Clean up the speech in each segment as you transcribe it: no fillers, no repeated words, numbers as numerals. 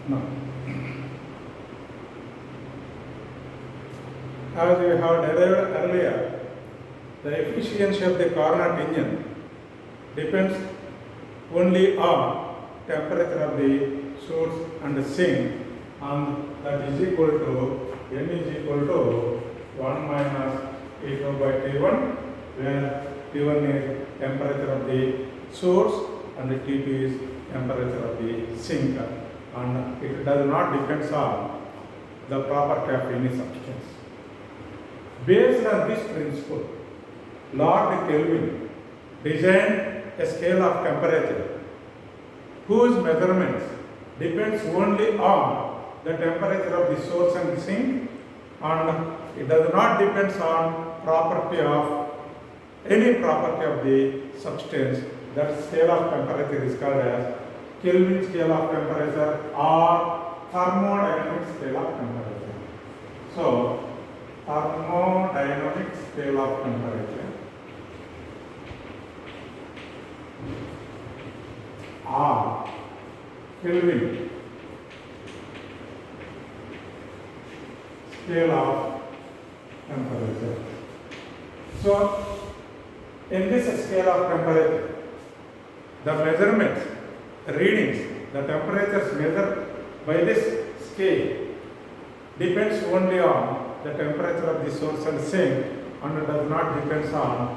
Now, as we have derived earlier, the efficiency of the Carnot engine depends only on temperature of the source and the sink, and that is equal to n is equal to 1 minus T2 by T1, where T1 is temperature of the source and T2 is temperature of the sink, and it does not depend on the property of any substance. Based on this principle, Lord Kelvin designed a scale of temperature whose measurements depends only on the temperature of the source and the sink, and it does not depend on property of any property of the substance. That scale of temperature is called as Kelvin scale of temperature or thermodynamic scale of temperature. So, thermodynamic scale of temperature or Kelvin scale of temperature. So, in this scale of temperature, the measurements, the readings, the temperatures measured by this scale depends only on the temperature of the source and sink, and does not depend on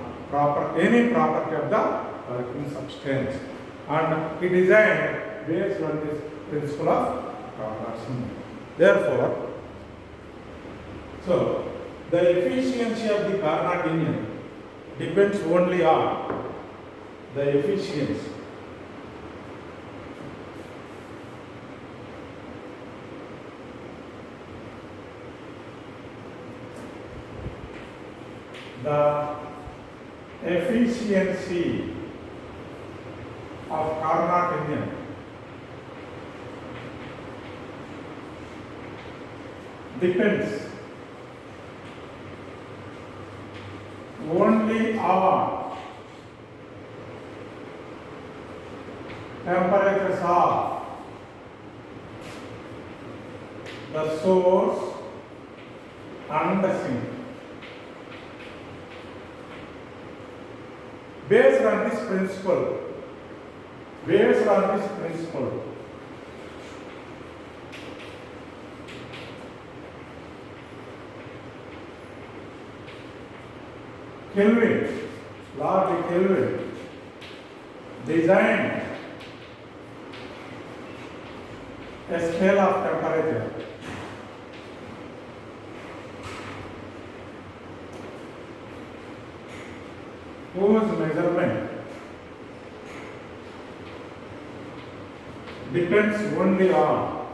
any property of the working substance. And it is designed based on this principle of Carnot's. Therefore, so the efficiency of the Carnot engine depends only on the efficiency of Carnot engine depends only on temperatures of the source and the sink. Based on this principle, Kelvin, Lord Kelvin, designed a scale of temperature whose measurement depends only on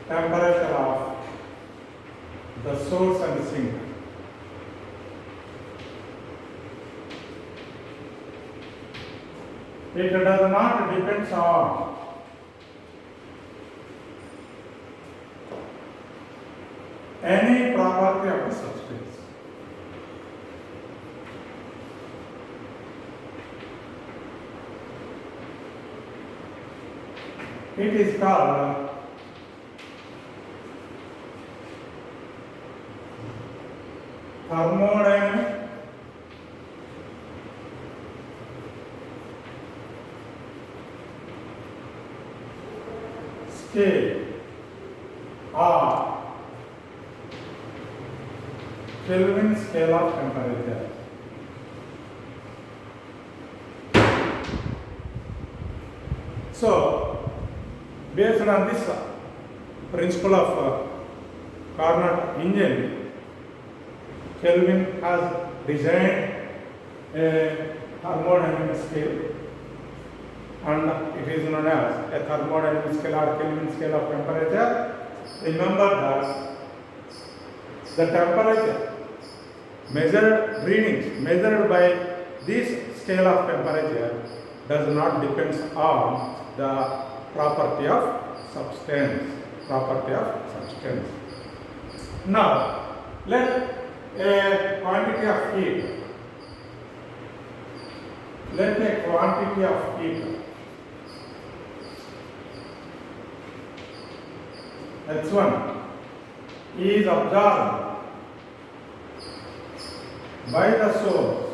temperature of the source and sink. It does not depend on any property of the substance. It is called thermodynamic scale or Kelvin scale of temperature. So, based on this principle of Carnot engine, Kelvin has designed a thermodynamic scale, and it is known as a thermodynamic scale or Kelvin scale of temperature. Remember that the temperature measured by this scale of temperature does not depend on the property of substance. Now, let a quantity of heat Let a quantity of heat H1 is absorbed by the source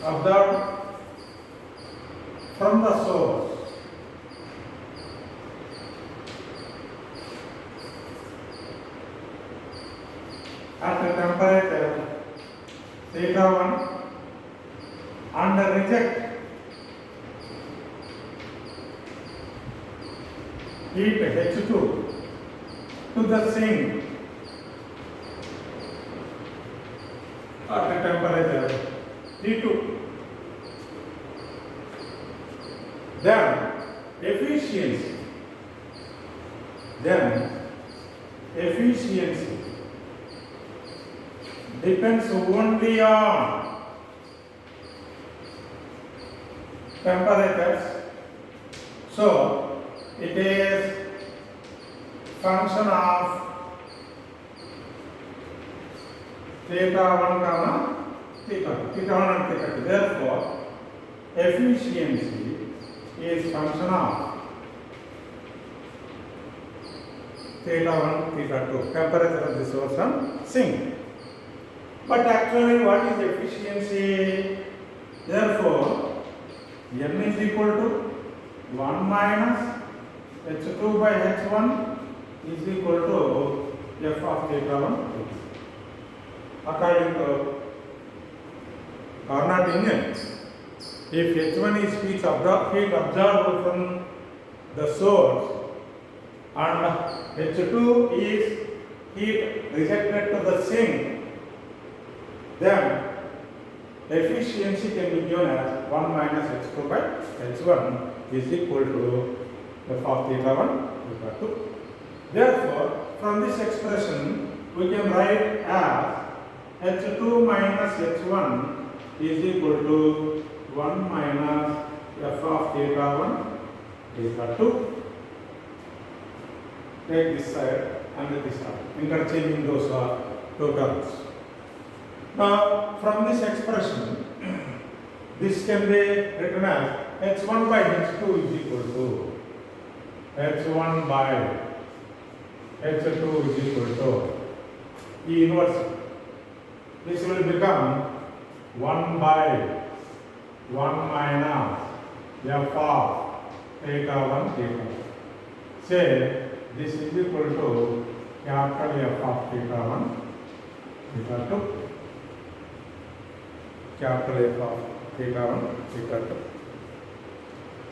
absorbed from the source at a temperature theta 1 and reject heat H2 to the sink at a temperature T2. Then efficiency depends only on temperatures. So it is function of theta 1 comma theta 1 and theta 2. Therefore, efficiency is function of theta 1, theta 2, temperature of the source and sink. But actually, what is efficiency? Therefore, N is equal to 1 minus H2 by H1 is equal to F of theta 1. According to Carnot engine, if H1 is heat absorbed from the source and H2 is heat rejected to the sink, then efficiency can be given as 1 minus H2 by H1 is equal to F of theta 1 theta 2. Therefore, from this expression we can write as H2 minus H1 is equal to 1 minus F of theta 1 theta 2. Take this side and this side, interchanging those two terms. Now, from this expression, this can be written as H1 by H2 is equal to H1 by H2 is equal to E inverse. This will become 1 by 1 minus F of theta 1 theta 2. Say this is equal to capital F of theta 1 theta 2. Capital F of theta 1 theta 2.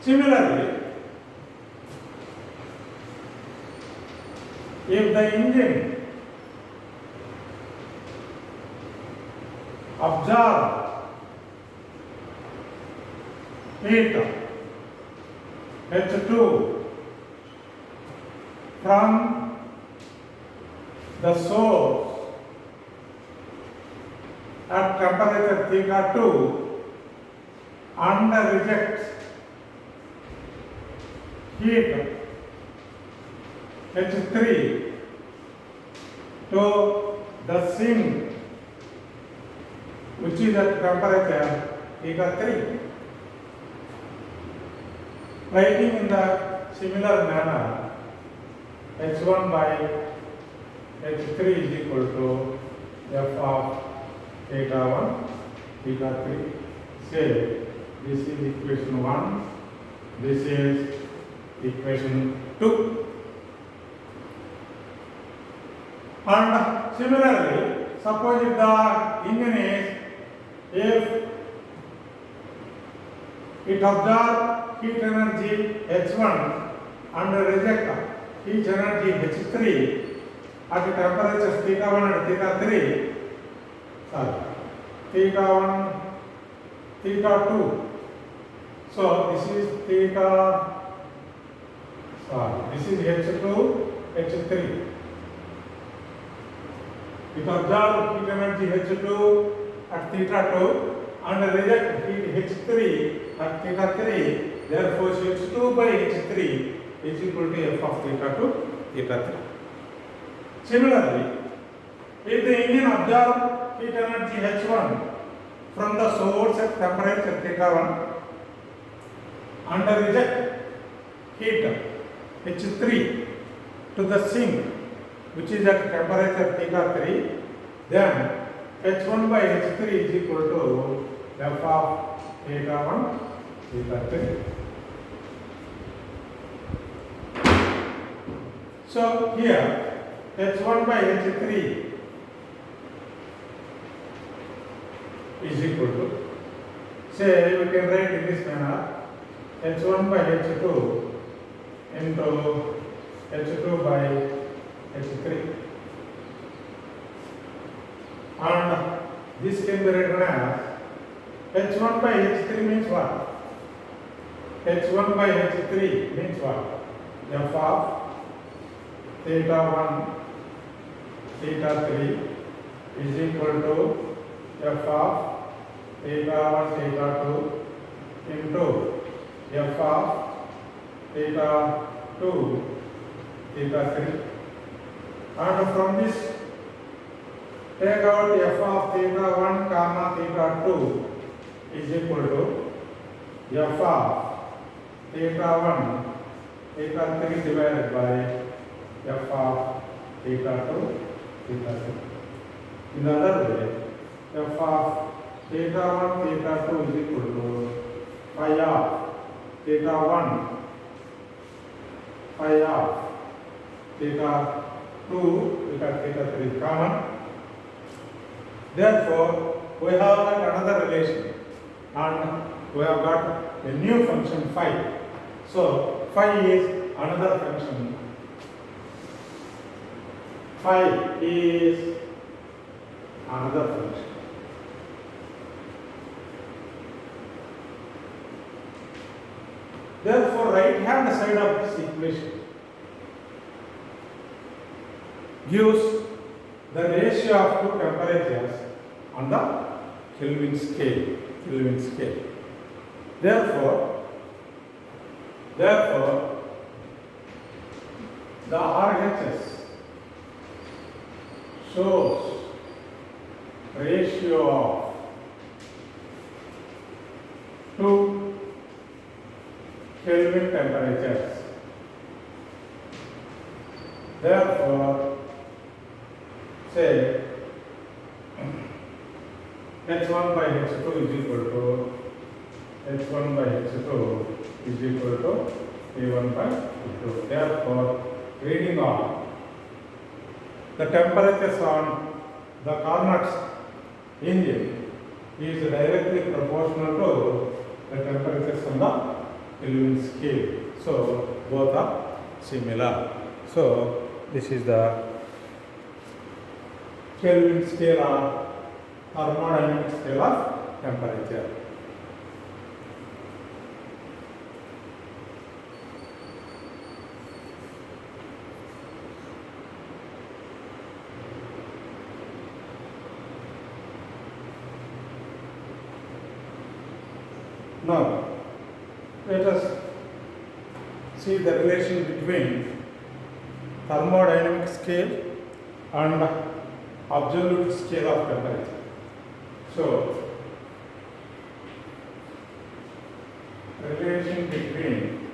Similarly, if the engine absorbs heat H2 from the source at temperature theta 2 and rejects heat H3 to the sink which is at temperature theta 3. Writing in the similar manner, H1 by H3 is equal to F of theta 1 theta 3. Say this is equation 1, this is equation 2. And similarly, suppose if the engine is, if it absorbs heat energy H1 and reject heat energy H3 at temperatures theta 1 and theta 3, theta 1, theta 2. So this is theta, this is H2, H3. It absorbs heat energy H2 at theta 2 and reject heat H3 at theta 3. Therefore, H2 by H3 is equal to F of theta 2 theta 3. Similarly, If the engine absorbs heat energy H1 from the source at temperature theta1 and reject heat H3 to the sink which is at temperature theta3, then H1 by H3 is equal to F of theta1 theta3. So here H1 by H3 is equal to, say we can write in this manner, H1 by H2 into H2 by H3, and this can be written as H1 by H3 means what? H1 by H3 means what? F of theta1 theta3 is equal to F of theta1 theta2 into F of theta2 theta3, and from this take out F of theta1 comma theta2 is equal to F of theta1 theta3 divided by F of theta2 theta3. In other way, F of theta1 theta2 is equal to phi of theta1 phi of theta2 because theta3 is common. Therefore, we have got another relation and we have got a new function phi. So, phi is another function. Phi is another function. Therefore, right hand side of this equation gives the ratio of two temperatures on the Kelvin scale. Therefore, the RHS shows ratio of two Kelvin temperatures. Therefore, say H1 by H2 is equal to H1 by H2 is equal to A1 by H2. Therefore, reading on the temperatures on the Carnot's engine is directly proportional to the temperatures on the Kelvin scale. So, both are similar. So, this is the Kelvin scale or thermodynamic scale of temperature. Now, let us see the relation between thermodynamic scale and absolute scale of temperature. So, relation between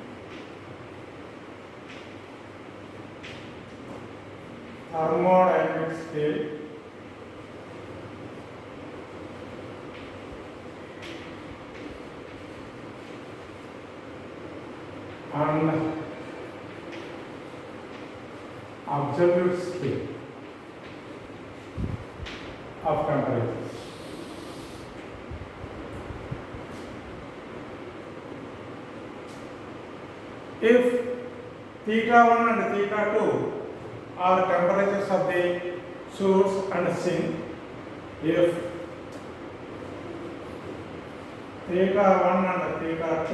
thermodynamic scale and absolute scale of temperature. If theta1 and theta2 are temperatures of the source and sink, if theta1 and theta2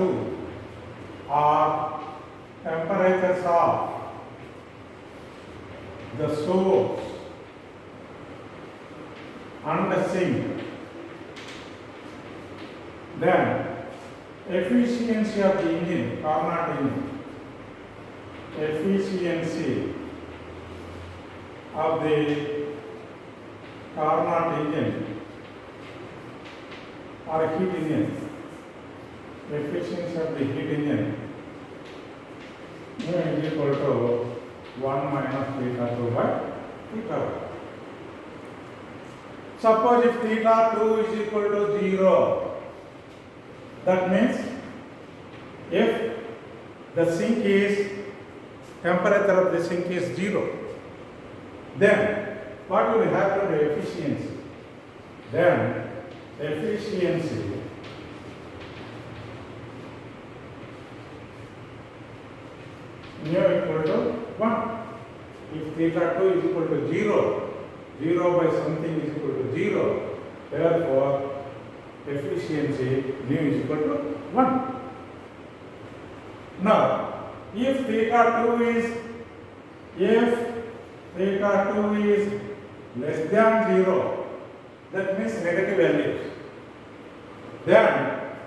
are temperatures of the source and the sink, then efficiency of the engine, Carnot engine, efficiency of the Carnot engine or heat engine, efficiency of the heat engine mu is equal to 1 minus theta 2 by theta 1. Suppose if theta 2 is equal to 0, that means if the sink is, temperature of the sink is 0, then what will happen to efficiency? Then efficiency mu equal to 1. If theta 2 is equal to 0, 0 by something is equal to 0, therefore efficiency mu is equal to 1. Now, if theta 2 is less than 0, that means negative values, then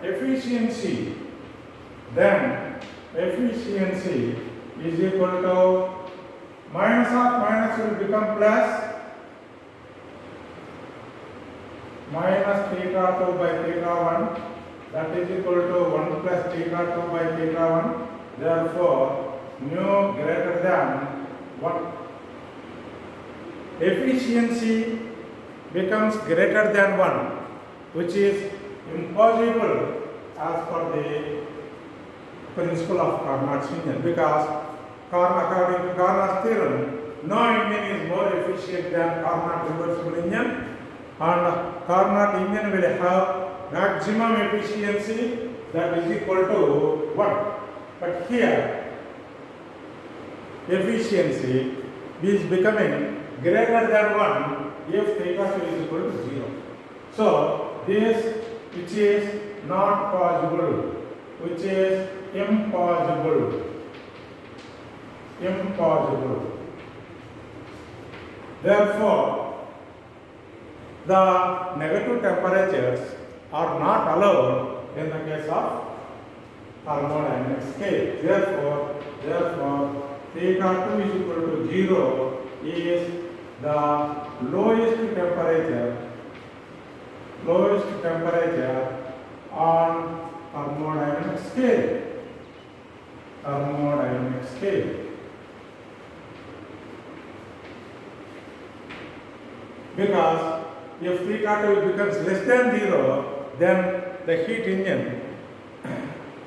efficiency is equal to minus of minus will become plus, minus theta 2 by theta 1, that is equal to 1 plus theta 2 by theta 1. Therefore, mu greater than 1. Efficiency becomes greater than 1, which is impossible as per the principle of Carnot's engine, because according to Carnot's theorem, no engine is more efficient than Carnot reversible engine, and Carnot engine will have maximum efficiency that is equal to 1. But here, efficiency is becoming greater than 1 if theta 2 is equal to 0. So, this which is not possible, which is impossible. Therefore, the negative temperatures are not allowed in the case of thermodynamic scale. Therefore, theta 2 is equal to 0 is the lowest temperature on thermodynamic scale. Because if theta 2 becomes less than 0, then the heat engine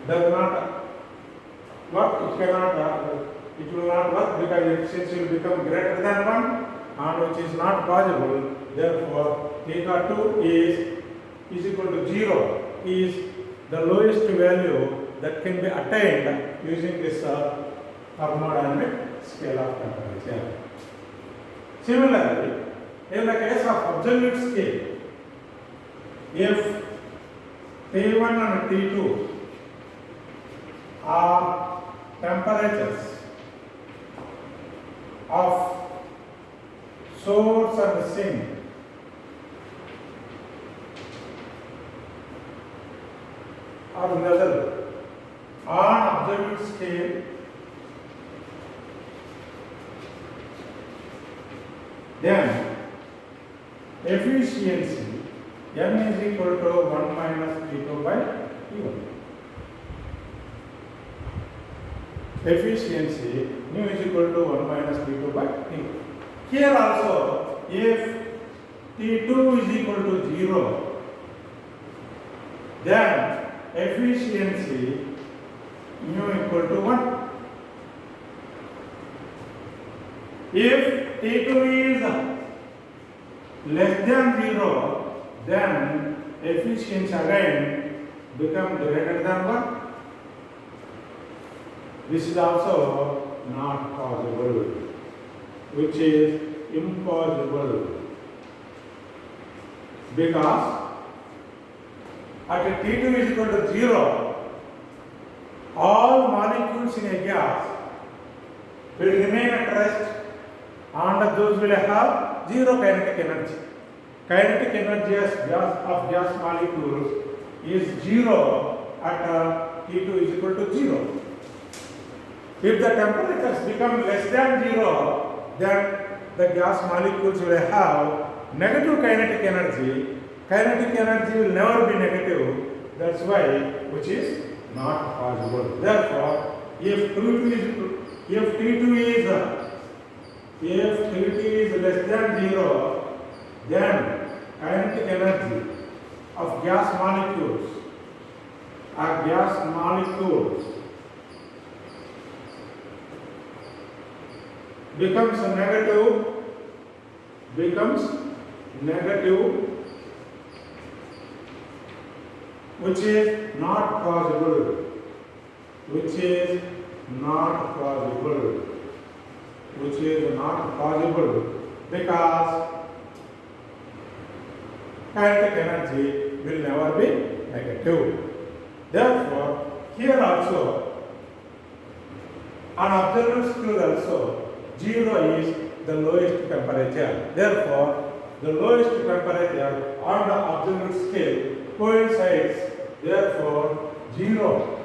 does not work. It will not work because efficiency will become greater than 1, and which is not possible. Therefore, theta 2 is equal to 0 is the lowest value that can be attained using this thermodynamic scale of temperature. Similarly, in the case of absolute scale, if T1 and T2 are temperatures of source and sink, or nozzle on absolute scale, then efficiency M is equal to 1 minus T2 by T1. Efficiency mu is equal to 1 minus T2 by T1. Here also, if T2 is equal to 0, then efficiency mu equal to 1. If T2 is less than 0, then efficiency again becomes greater than 1. This is also not possible, which is impossible, because at T2 is equal to 0, all molecules in a gas will remain at rest, and those will have zero kinetic energy. Kinetic energy of gas molecules is 0 at T2 is equal to 0. If the temperatures become less than 0, then the gas molecules will have negative kinetic energy will never be negative. That's why which is not possible. Therefore, if T2 is less than 0, then kinetic energy of gas molecules becomes negative, which is not possible, because kinetic energy will never be negative. Therefore, here also, on absolute scale also, 0 is the lowest temperature. Therefore, the lowest temperature on the absolute scale coincides. Therefore, 0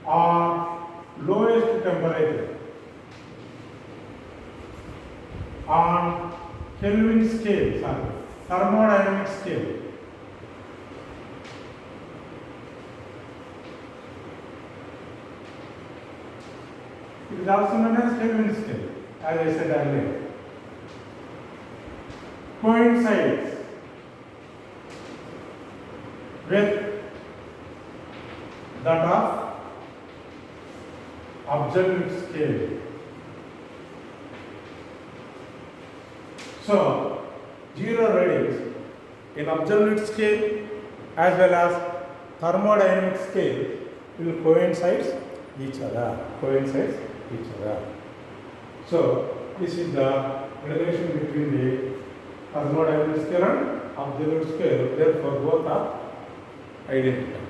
or lowest temperature on Kelvin scale, thermodynamic scale. It is also known as Kelvin scale, as I said earlier. Coincides with that of absolute scale. So, 0 readings in absolute scale as well as thermodynamic scale will coincide each other. So, this is the relation between the thermodynamic scale and absolute scale. Therefore, both are identical.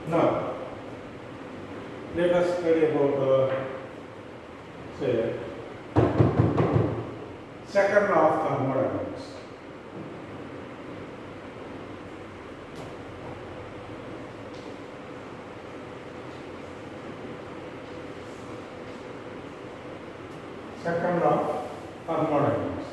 Now, let us study about say second law of thermodynamics. Second law of thermodynamics.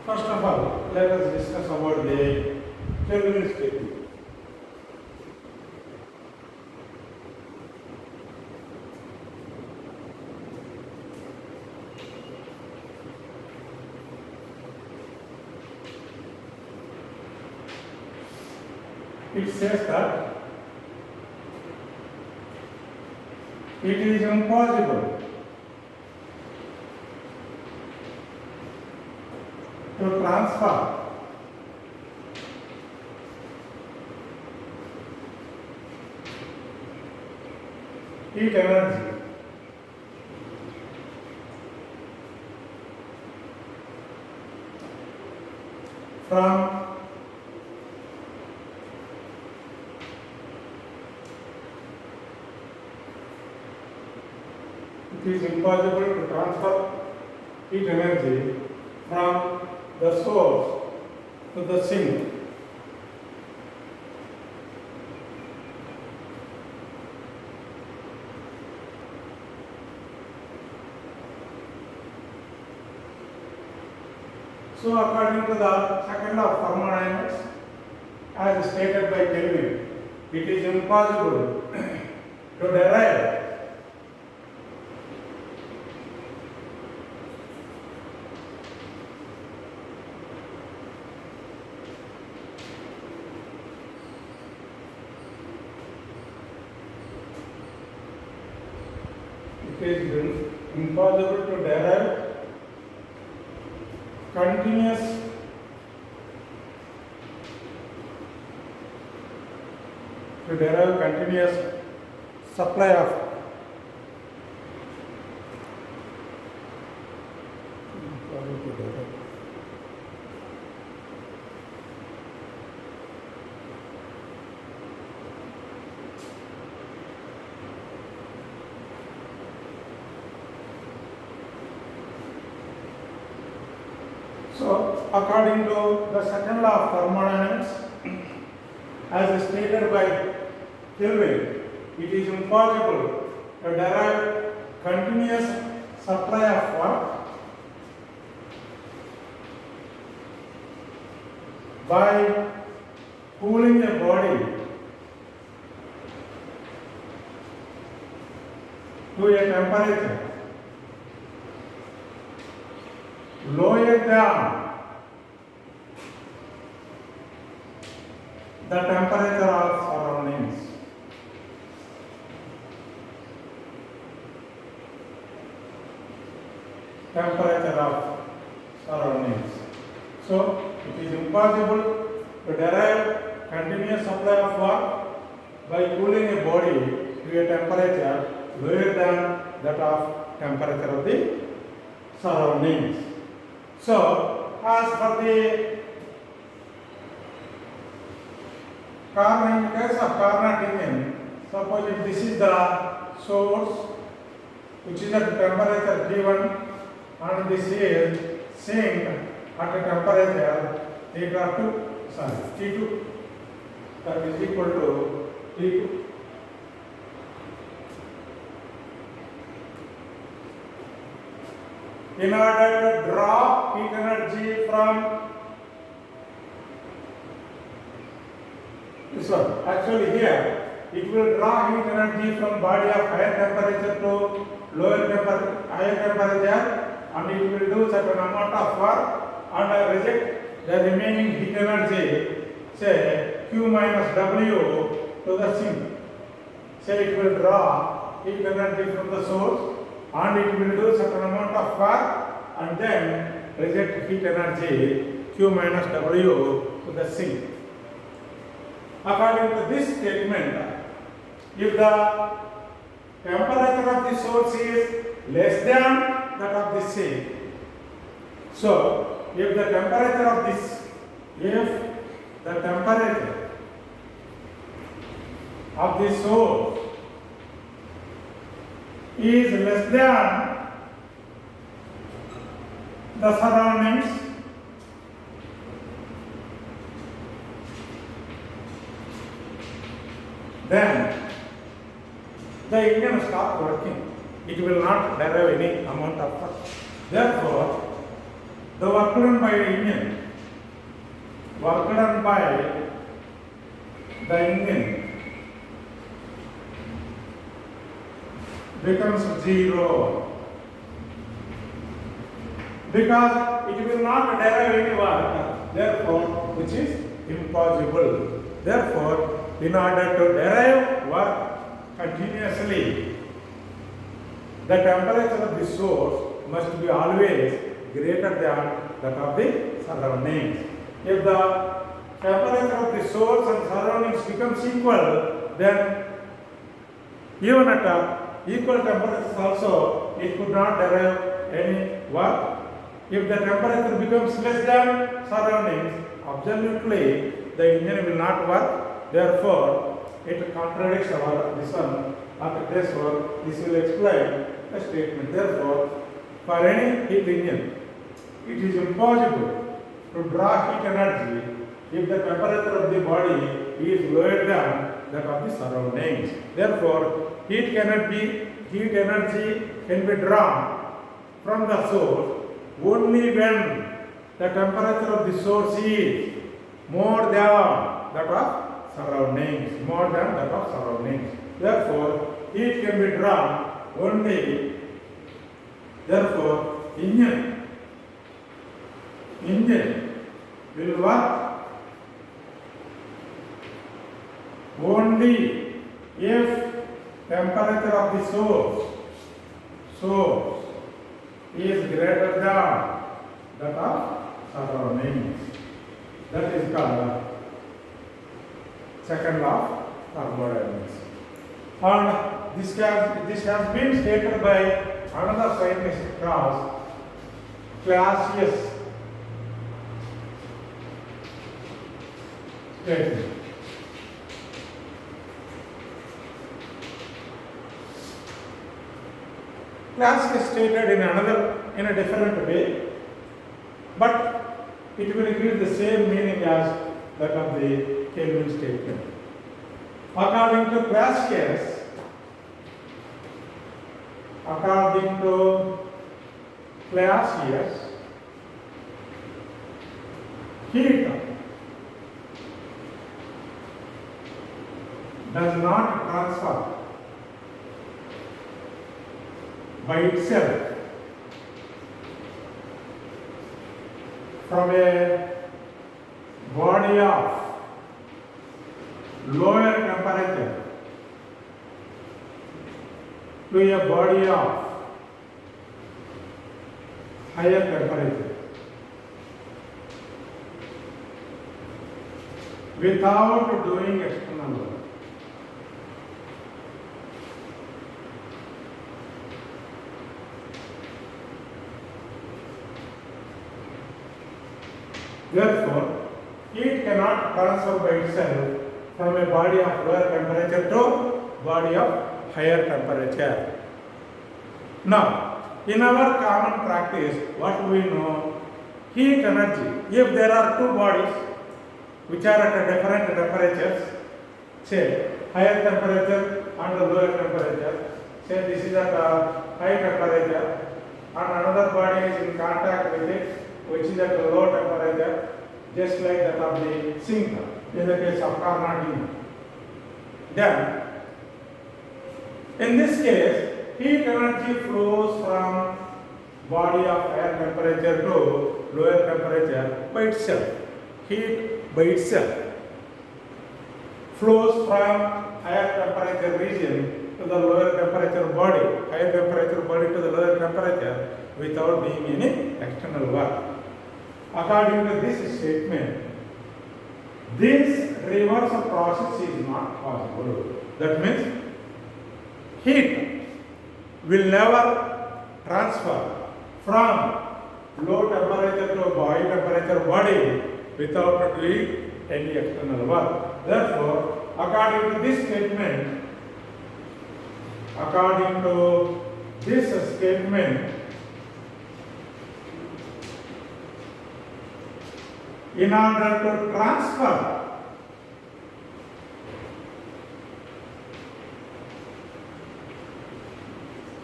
First of all, let us discuss about the Kelvin scale. It says that it is impossible to transfer heat energy from it is impossible to transfer heat energy from the source to the sink So according to the second law of thermodynamics, as stated by Kelvin, it is impossible to derive is impossible to derive continuous supply of So, according to the second law of thermodynamics, as stated by Kelvin, it is impossible to derive continuous supply of work by cooling a body to a temperature lower than the temperature of surroundings. So, it is impossible to derive continuous supply of work by cooling a body to a temperature lower than that of temperature of the surroundings. So, as for the in case of Carnot engine, suppose if this is the source which is at temperature T1 and this is sink at a temperature T2 that is equal to T2. In order to draw heat energy from this one, actually here it will draw heat energy from body of higher temperature to higher temperature, and it will do certain amount of work and reject the remaining heat energy, say Q minus W, to the sink. Say it will draw heat energy from the source and it will do certain amount of work and then reject heat energy Q minus W to the sink. According to this statement, if the temperature of the source is less than that of the sink, so if the temperature of the source is less than the surroundings, then the engine stops working. It will not derive any amount of work. Therefore, the work done by the engine becomes zero, because it will not derive any work, therefore which is impossible. Therefore, in order to derive work continuously, the temperature of the source must be always greater than that of the surroundings. If the temperature of the source and surroundings becomes equal, then even at equal temperatures also it could not derive any work. If the temperature becomes less than surroundings, absolutely the engine will not work. Therefore, it contradicts this one. After this work, this will explain the statement. Therefore, for any heat engine, it is impossible to draw heat energy if the temperature of the body is lower than that of the surroundings. Therefore, heat energy can be drawn from the source only when the temperature of the source is more than that of surroundings. Therefore, heat can be drawn only. Therefore, engine will work only if temperature of the source source is greater than that of surroundings. That is called second law of thermodynamics. And this has been stated by another scientist called Clausius statement. Clausius stated in a different way, but it will give the same meaning as that of the Kelvin statement. According to Clausius, heat does not transfer by itself from a body of lower temperature to a body of higher temperature without doing external work. Therefore, heat cannot transfer by itself from a body of lower temperature to body of higher temperature. Now, in our common practice, what do we know? Heat energy. If there are two bodies which are at different temperatures, say higher temperature and lower temperature, say this is at a high temperature and another body is in contact with it which is at a low temperature, just like that of the sink in the case of Carnot. Then, in this case, heat energy flows from body of higher temperature to lower temperature by itself. Heat by itself flows from higher temperature region to the lower temperature body, higher temperature body to the lower temperature without doing any external work. According to this statement, this reversal process is not possible. That means heat will never transfer from low temperature to high temperature body without doing any external work. Therefore, according to this statement, in order to transfer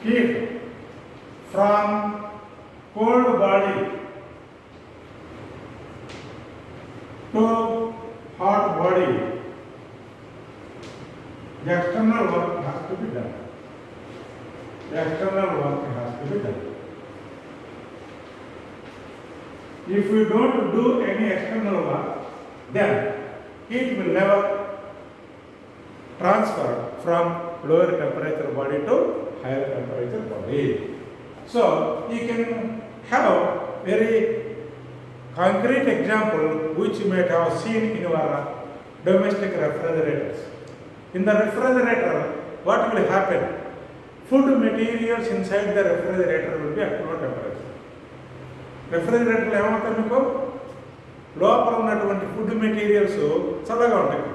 heat from cold body to hot body, the external work has to be done. If we don't do any external work, then heat will never transfer from lower temperature body to higher temperature body. So, you can have very concrete example which you might have seen in your domestic refrigerators. In the refrigerator, what will happen? Food materials inside the refrigerator will be at low temperature. రెఫ్రిజిరేటర్లో ఏమవుతాయి మీకు లోపల ఉన్నటువంటి food materials చల్లగా ఉంటాయి.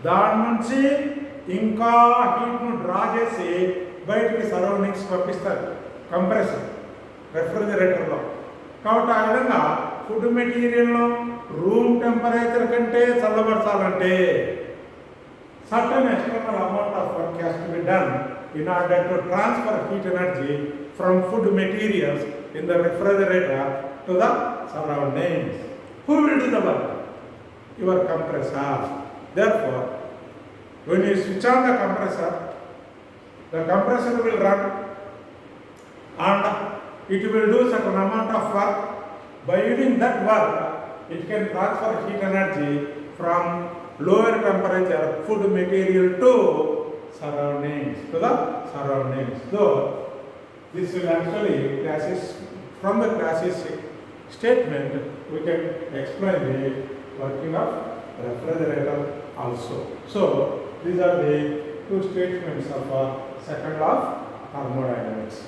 దాని నుంచి ఇంకా హీట్ను draw చేసి బయటికి సరౌండింగ్స్ పంపిస్తారు కంప్రెసర్ రెఫ్రిజిరేటర్లో. కాబట్టి ఆ విధంగా ఫుడ్ మెటీరియల్ను రూమ్ టెంపరేచర్ కంటే చల్లబరచాలంటే certain external amount of work has to be done in order to transfer heat energy from food materials in the refrigerator to the surroundings. Who will do the work? Your compressor. Therefore, when you switch on the compressor will run and it will do certain amount of work. By doing that work, it can transfer heat energy from lower temperature food material to surroundings, So, This will actually classes from the classes statement we can explain the working of refrigerator also. So these are the two statements of second law of thermodynamics.